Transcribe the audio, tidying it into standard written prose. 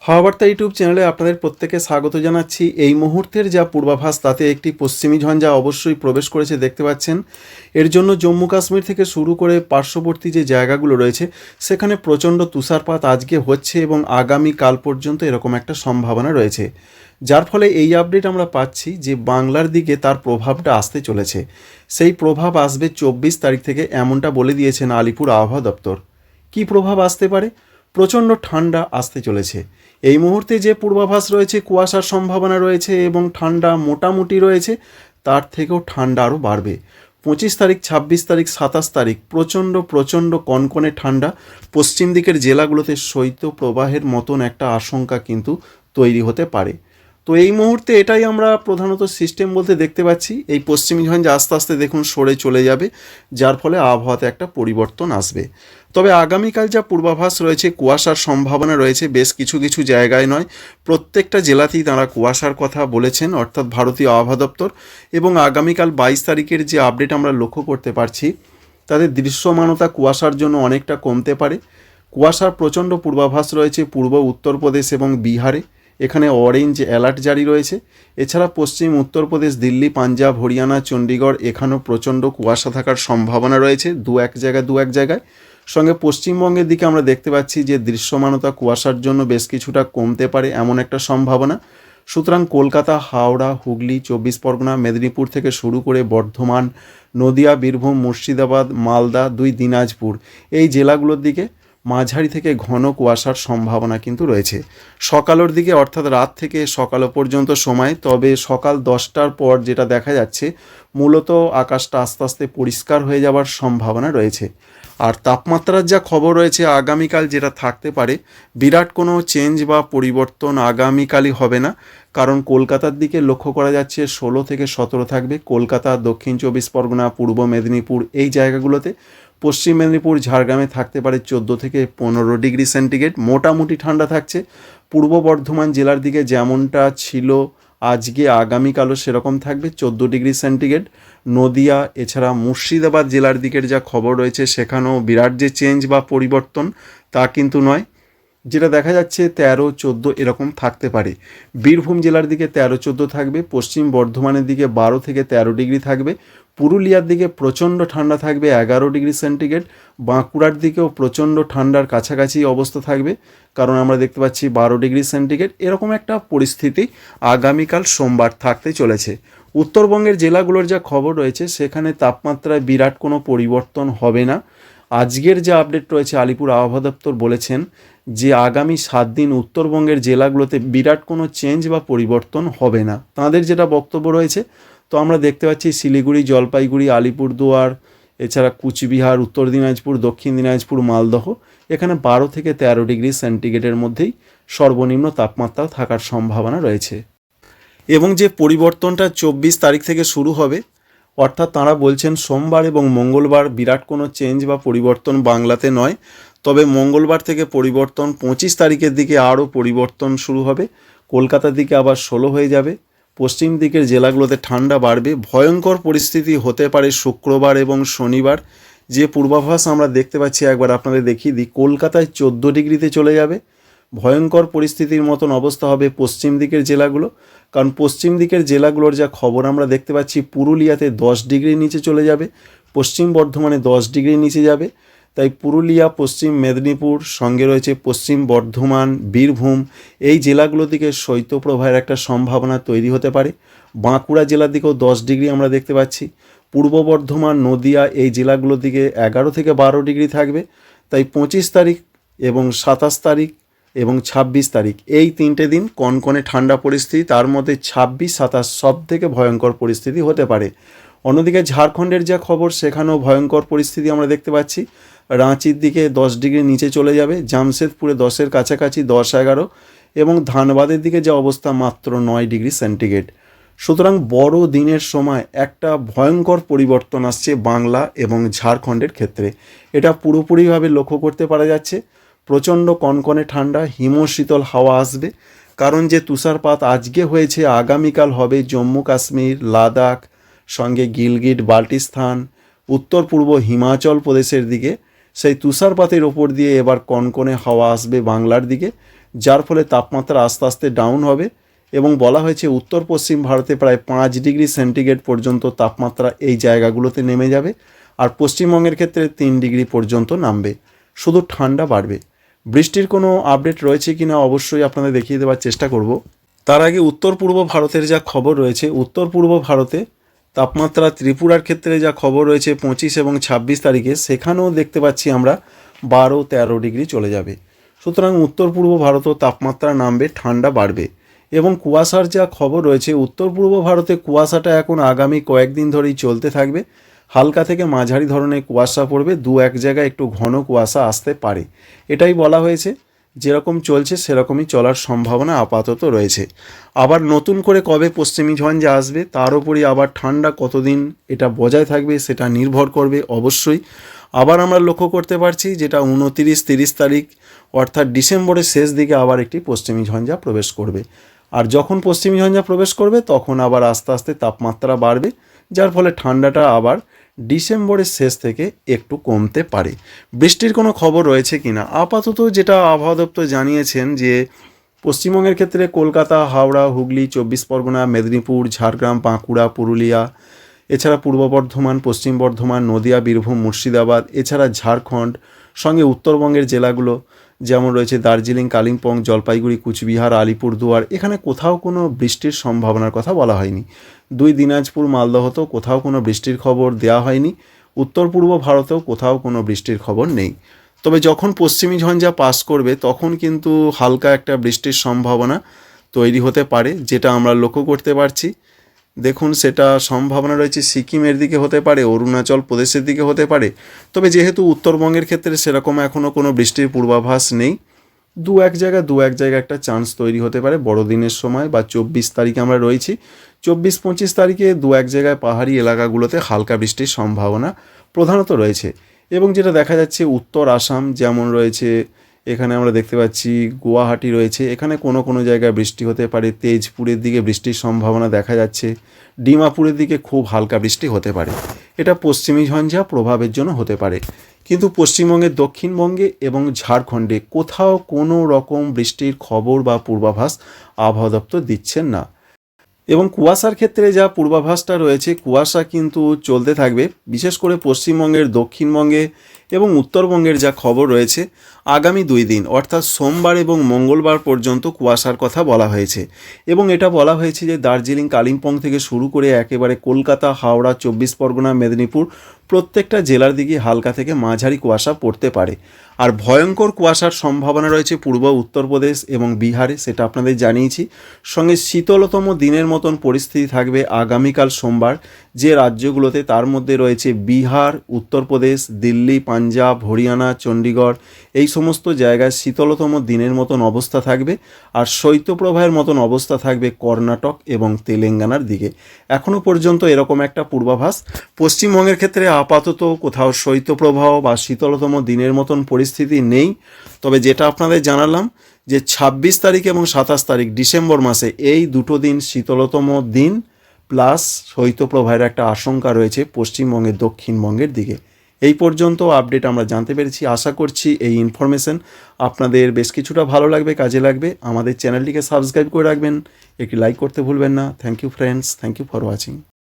হাওয়া বার্তা ইউটিউব চ্যানেলে আপনাদের প্রত্যেকে স্বাগত জানাচ্ছি। এই মুহূর্তের যা পূর্বাভাস তাতে একটি পশ্চিমী ঝঞ্ঝা অবশ্যই প্রবেশ করেছে দেখতে পাচ্ছেন। এর জন্য জম্মু কাশ্মীর থেকে শুরু করে পার্শ্ববর্তী যে জায়গাগুলো রয়েছে সেখানে প্রচণ্ড তুষারপাত আজকে হচ্ছে এবং আগামী কাল পর্যন্ত এরকম একটা সম্ভাবনা রয়েছে, যার ফলে এই আপডেট আমরা পাচ্ছি যে বাংলার দিকে তার প্রভাবটা আসতে চলেছে। সেই প্রভাব আসবে 24 তারিখ থেকে, এমনটা বলে দিয়েছেন আলিপুর আবহাওয়া দপ্তর। কী প্রভাব আসতে পারে? প্রচণ্ড ঠান্ডা আসতে চলেছে। এই মুহূর্তে যে পূর্বাভাস রয়েছে কুয়াশার সম্ভাবনা রয়েছে এবং ঠান্ডা মোটামুটি রয়েছে, তার থেকেও ঠান্ডা আরও বাড়বে। 25 তারিখ, 26 তারিখ, 27 তারিখ প্রচণ্ড কনকনে ঠান্ডা পশ্চিম দিকের জেলাগুলোতে শৈত্য প্রবাহের মতন একটা আশঙ্কা কিন্তু তৈরি হতে পারে। তো এই মুহূর্তে এটাই আমরা প্রধানত সিস্টেম বলতে দেখতে পাচ্ছি। এই পশ্চিমী ঝঞ্ঝা আস্তে আস্তে দেখুন সরে চলে যাবে, যার ফলে আবহাওয়াতে একটা পরিবর্তন আসবে। তবে আগামীকাল যা পূর্বাভাস রয়েছে কুয়াশার সম্ভাবনা রয়েছে বেশ কিছু কিছু জায়গায় নয়, প্রত্যেকটা জেলাতেই তারা কুয়াশার কথা বলেছেন, অর্থাৎ ভারতীয় আবহাওয়া দপ্তর। এবং আগামীকাল 22 তারিখের যে আপডেট আমরা লক্ষ্য করতে পারছি তাদের দৃশ্যমানতা কুয়াশার জন্য অনেকটা কমতে পারে। কুয়াশার প্রচণ্ড পূর্বাভাস রয়েছে পূর্ব উত্তরপ্রদেশ এবং বিহারে, এখানে অরেঞ্জ অ্যালার্ট জারি রয়েছে। এছাড়া পশ্চিম উত্তরপ্রদেশ, দিল্লি, পাঞ্জাব, হরিয়ানা, চণ্ডীগড় এখানেও প্রচণ্ড কুয়াশা থাকার সম্ভাবনা রয়েছে দু এক জায়গায়। সঙ্গে পশ্চিমবঙ্গের দিকে আমরা দেখতে পাচ্ছি যে দৃশ্যমানতা কুয়াশার জন্য বেশ কিছুটা কমতে পারে এমন একটা সম্ভাবনা। সুতরাং কলকাতা, হাওড়া, হুগলি, 24 পরগনা, মেদিনীপুর থেকে শুরু করে বর্ধমান, নদিয়া, বীরভূম, মুর্শিদাবাদ, মালদা, 2 দিনাজপুর এই জেলাগুলোর দিকে মাঝারি থেকে ঘন কুয়াশার সম্ভাবনা কিন্তু রয়েছে সকালের দিকে, অর্থাৎ রাত থেকে সকাল পর্যন্ত সময়। তবে সকাল 10টার পর যেটা দেখা যাচ্ছে মূলত আকাশটা আস্তে আস্তে পরিষ্কার হয়ে যাওয়ার সম্ভাবনা রয়েছে। আর তাপমাত্রার যা খবর রয়েছে আগামীকাল যেটা থাকতে পারে, বিরাট কোনো চেঞ্জ বা পরিবর্তন আগামীকালই হবে না, কারণ কলকাতার দিকে লক্ষ্য করা যাচ্ছে 16 থেকে 17 থাকবে। কলকাতা, দক্ষিণ 24 পরগনা, পূর্ব মেদিনীপুর এই জায়গাগুলোতে। পশ্চিম মেদিনীপুর, ঝাড়গ্রামে থাকতে পারে 14 থেকে 15 ডিগ্রি সেন্টিগ্রেড, মোটামুটি ঠান্ডা থাকছে। পূর্ব বর্ধমান জেলার দিকে যেমনটা ছিল আজকে আগামীকালও সেরকম থাকবে 14 ডিগ্রি সেন্টিগ্রেড। নদিয়া এছাড়া মুর্শিদাবাদ জেলার দিকের যা খবর রয়েছে সেখানেও বিরাট যে চেঞ্জ বা পরিবর্তন তা কিন্তু নয়, যেটা দেখা যাচ্ছে 13-14 এরকম থাকতে পারে। বীরভূম জেলার দিকে 13-14 থাকবে, পশ্চিম বর্ধমানের দিকে 12 থেকে 13 ডিগ্রি থাকবে, পুরুলিয়ার দিকে প্রচণ্ড ঠান্ডা থাকবে 11 ডিগ্রি সেন্টিগ্রেড, বাঁকুড়ার দিকেও প্রচণ্ড ঠান্ডার কাছাকাছি অবস্থা থাকবে, কারণ আমরা দেখতে পাচ্ছি 12 ডিগ্রি সেন্টিগ্রেড। এরকম একটা পরিস্থিতি আগামীকাল সোমবার থাকতে চলেছে। উত্তরবঙ্গের জেলাগুলোর যা খবর রয়েছে সেখানে তাপমাত্রায় বিরাট কোনো পরিবর্তন হবে না। আজকের যে আপডেট রয়েছে আলিপুর আবহাওয়া দপ্তর বলেছেন যে আগামী 7 দিন উত্তরবঙ্গের জেলাগুলোতে বিরাট কোনো চেঞ্জ বা পরিবর্তন হবে না, তাঁদের যেটা বক্তব্য রয়েছে। তো আমরা দেখতে পাচ্ছি শিলিগুড়ি, জলপাইগুড়ি, আলিপুরদুয়ার, এছাড়া কুচবিহার, উত্তর দিনাজপুর, দক্ষিণ দিনাজপুর, মালদহ এখানে 12 থেকে 13 ডিগ্রি সেন্টিগ্রেডের মধ্যেই সর্বনিম্ন তাপমাত্রা থাকার সম্ভাবনা রয়েছে। এবং যে পরিবর্তনটা 24 তারিখ থেকে শুরু হবে, অর্থাৎ তাঁরা বলছেন সোমবার এবং মঙ্গলবার বিরাট কোনো চেঞ্জ বা পরিবর্তন বাংলাতে নয়, তবে মঙ্গলবার থেকে পরিবর্তন 25 তারিখের দিকে আরও পরিবর্তন শুরু হবে। কলকাতার দিকে আবার 16 হয়ে যাবে, পশ্চিম দিকের জেলাগুলোতে ঠান্ডা বাড়বে। ভয়ঙ্কর পরিস্থিতি হতে পারে শুক্রবার এবং শনিবার। যে পূর্বাভাস আমরা দেখতে পাচ্ছি একবার আপনাদের দেখিয়ে দিই, কলকাতায় 14 ডিগ্রিতে চলে যাবে। ভয়ঙ্কর পরিস্থিতির মতন অবস্থা হবে পশ্চিম দিকের জেলাগুলো, কারণ পশ্চিম দিকের জেলাগুলোর যা খবর আমরা দেখতে পাচ্ছি পুরুলিয়াতে 10 ডিগ্রি নিচে চলে যাবে, পশ্চিম বর্ধমানে 10 ডিগ্রি নিচে যাবে। তাই পুরুলিয়া, পশ্চিম মেদিনীপুর সঙ্গে রয়েছে পশ্চিম বর্ধমান, বীরভূম এই জেলাগুলো দিকে শৈত্যপ্রবাহের একটা সম্ভাবনা তৈরি হতে পারে। বাঁকুড়া জেলার দিকেও 10 ডিগ্রি আমরা দেখতে পাচ্ছি। পূর্ব বর্ধমান, নদিয়া এই জেলাগুলোর দিকে 11 থেকে 12 ডিগ্রি থাকবে। তাই 25 তারিখ এবং 27 তারিখ এবং 26 তারিখ এই 3টে দিন কনকনে ঠান্ডা পরিস্থিতি, তার মধ্যে 26-27 সব থেকে ভয়ঙ্কর পরিস্থিতি হতে পারে। অন্যদিকে ঝাড়খণ্ডের যা খবর সেখানেও ভয়ঙ্কর পরিস্থিতি আমরা দেখতে পাচ্ছি। রাঁচির দিকে 10 ডিগ্রি নিচে চলে যাবে, জামশেদপুরে 10-এর কাছাকাছি 10-11, এবং ধানবাদের দিকে যে অবস্থা মাত্র 9 ডিগ্রি সেন্টিগ্রেড। সুতরাং বড় দিনের সময় একটা ভয়ঙ্কর পরিবর্তন আসছে বাংলা এবং ঝাড়খণ্ডের ক্ষেত্রে, এটা পুরোপুরিভাবে লক্ষ্য করতে পারা যাচ্ছে। প্রচণ্ড কনকনে ঠান্ডা, হিমশীতল হাওয়া আসবে, কারণ যে তুষারপাত আজকে হয়েছে আগামীকাল হবে জম্মু কাশ্মীর, লাদাখ সঙ্গে গিলগিট বাল্টিস্তান, উত্তর পূর্ব হিমাচল প্রদেশের দিকে। সেই তুষারপাতের ওপর দিয়ে এবার কনকনে হাওয়া আসবে বাংলার দিকে। যার ফলে তাপমাত্রা আস্তে আস্তে ডাউন হবে এবং বলা হয়েছে উত্তর পশ্চিম ভারতে প্রায় 5 ডিগ্রি সেন্টিগ্রেড পর্যন্ত তাপমাত্রা এই জায়গাগুলোতে নেমে যাবে, আর পশ্চিমবঙ্গের ক্ষেত্রে 3 ডিগ্রি পর্যন্ত নামবে। শুধু ঠান্ডা বাড়বে। বৃষ্টির কোনো আপডেট রয়েছে কিনা অবশ্যই আপনাদের দেখিয়ে দেওয়ার চেষ্টা করব। তার আগে উত্তর পূর্ব ভারতের যা খবর রয়েছে, উত্তর পূর্ব ভারতে তাপমাত্রা ত্রিপুরার ক্ষেত্রে যা খবর রয়েছে 25 এবং 26 তারিখে, সেখানেও দেখতে পাচ্ছি আমরা 12-13 ডিগ্রি চলে যাবে। সুতরাং উত্তর পূর্ব ভারতেও তাপমাত্রা নামবে, ঠান্ডা বাড়বে। এবং কুয়াশার যা খবর রয়েছে, উত্তর পূর্ব ভারতে কুয়াশাটা এখন আগামী কয়েকদিন ধরেই চলতে থাকবে। হালকা থেকে মাঝারি ধরনের কুয়াশা পড়বে, 2-1 জায়গায় একটু ঘন কুয়াশা আসতে পারে। এটাই বলা হয়েছে, যেরকম চলছে সেরকমই চলার সম্ভাবনা আপাতত রয়েছে। আবার নতুন করে কবে পশ্চিমী ঝঞ্ঝা আসবে তার উপরই আবার ঠান্ডা কতদিন এটা বজায় থাকবে সেটা নির্ভর করবে অবশ্যই। আবার আমরা লক্ষ্য করতে পারছি যেটা 29-30 তারিখ অর্থাৎ ডিসেম্বরের শেষ দিকে আবার একটি পশ্চিমী ঝঞ্ঝা প্রবেশ করবে। আর যখন পশ্চিমী ঝঞ্ঝা প্রবেশ করবে তখন আবার আস্তে আস্তে তাপমাত্রা বাড়বে, যার ফলে ঠান্ডাটা আবার ডিসেম্বরের শেষ থেকে একটু কমতে পারে। বৃষ্টির কোনো খবর রয়েছে কিনা, আপাতত যেটা আবহাওয়া দপ্তর জানিয়েছেন যে পশ্চিমবঙ্গের ক্ষেত্রে কলকাতা, হাওড়া, হুগলি, 24 পরগনা, মেদিনীপুর, ঝাড়গ্রাম, বাঁকুড়া, পুরুলিয়া, এছাড়া পূর্ব বর্ধমান, পশ্চিম বর্ধমান, নদিয়া, বীরভূম, মুর্শিদাবাদ, এছাড়া ঝাড়খণ্ড, সঙ্গে উত্তরবঙ্গের জেলাগুলো যেমন রয়েছে দার্জিলিং, কালিম্পং, জলপাইগুড়ি, কুচবিহার, আলিপুরদুয়ার, এখানে কোথাও কোনো বৃষ্টির সম্ভাবনার কথা বলা হয়নি। 2 দিনাজপুর, মালদহতেও কোথাও কোনো বৃষ্টির খবর দেওয়া হয়নি। উত্তর পূর্ব ভারতেও কোথাও কোনো বৃষ্টির খবর নেই। তবে যখন পশ্চিমী ঝঞ্ঝা পাস করবে তখন কিন্তু হালকা একটা বৃষ্টির সম্ভাবনা তৈরি হতে পারে, যেটা আমরা লক্ষ্য করতে পারছি। দেখুন, সেটা সম্ভাবনা রয়েছে সিকিমের দিকে হতে পারে, অরুণাচল প্রদেশের দিকে হতে পারে। তবে যেহেতু উত্তরবঙ্গের ক্ষেত্রে সেরকম এখনও কোনো বৃষ্টির পূর্বাভাস নেই, 2-1 জায়গায় একটা চান্স তৈরি হতে পারে বড়দিনের সময় বা 24 তারিখে আমরা রয়েছি। 24-25 তারিখে 2-1 জায়গায় পাহাড়ি এলাকাগুলোতে হালকা বৃষ্টির সম্ভাবনা প্রধানত রয়েছে। এবং যেটা দেখা যাচ্ছে উত্তর আসাম যেমন রয়েছে, এখানে আমরা দেখতে পাচ্ছি গুয়াহাটি রয়েছে, এখানে কোনো জায়গায় বৃষ্টি হতে পারে। তেজপুরের দিকে বৃষ্টির সম্ভাবনা দেখা যাচ্ছে। ডিমাপুরের দিকে খুব হালকা বৃষ্টি হতে পারে। এটা পশ্চিমী ঝঞ্ঝা প্রভাবের জন্য হতে পারে। কিন্তু পশ্চিমবঙ্গের দক্ষিণবঙ্গে এবং ঝাড়খণ্ডে কোথাও কোনো রকম বৃষ্টির খবর বা পূর্বাভাস আবহাওয়া দপ্তর দিচ্ছেন না। এবং কুয়াশার ক্ষেত্রে যা পূর্বাভাসটা রয়েছে, কুয়াশা কিন্তু চলতে থাকবে, বিশেষ করে পশ্চিমবঙ্গের, দক্ষিণবঙ্গে এবং উত্তরবঙ্গের যা খবর রয়েছে আগামী 2 দিন অর্থাৎ সোমবার এবং মঙ্গলবার পর্যন্ত কুয়াশার কথা বলা হয়েছে। এবং এটা বলা হয়েছে যে দার্জিলিং, কালিম্পং থেকে শুরু করে একেবারে কলকাতা, হাওড়া, 24 পরগনা, মেদিনীপুর, প্রত্যেকটা জেলার দিকে হালকা থেকে মাঝারি কুয়াশা পড়তে পারে। আর ভয়ঙ্কর কুয়াশার সম্ভাবনা রয়েছে পূর্ব উত্তরপ্রদেশ এবং বিহারে, সেটা আপনাদের জানিয়েছি। সঙ্গে শীতলতম দিনের মতন পরিস্থিতি থাকবে আগামীকাল সোমবার যে রাজ্যগুলোতে, তার মধ্যে রয়েছে বিহার, উত্তরপ্রদেশ, দিল্লি, পাঞ্জাব, হরিয়ানা, চণ্ডীগড়, এই সমস্ত জায়গায় শীতলতম দিনের মতন অবস্থা থাকবে। আর শৈত্যপ্রবাহের মতন অবস্থা থাকবে কর্ণাটক এবং তেলেঙ্গানার দিকে। এখনও পর্যন্ত এরকম একটা পূর্বাভাস। পশ্চিমবঙ্গের ক্ষেত্রে আপাতত কোথাও শৈত্যপ্রবাহ বা শীতলতম দিনের মতন পরিস্থিতি নেই। তবে যেটা আপনাদের জানালাম যে 26 তারিখ এবং 27 তারিখ ডিসেম্বর মাসে এই দুটো দিন শীতলতম দিন প্লাস শৈত্যপ্রবাহের একটা আশঙ্কা রয়েছে পশ্চিমবঙ্গের, দক্ষিণবঙ্গের দিকে। এই পর্যন্ত আপডেট আমরা জানতে পেরেছি। আশা করছি এই ইনফরমেশন আপনাদের বেশ কিছুটা ভালো লাগবে, কাজে লাগবে। আমাদের চ্যানেলটিকে সাবস্ক্রাইব করে রাখবেন, একটি লাইক করতে ভুলবেন না। Thank you friends, thank you for watching.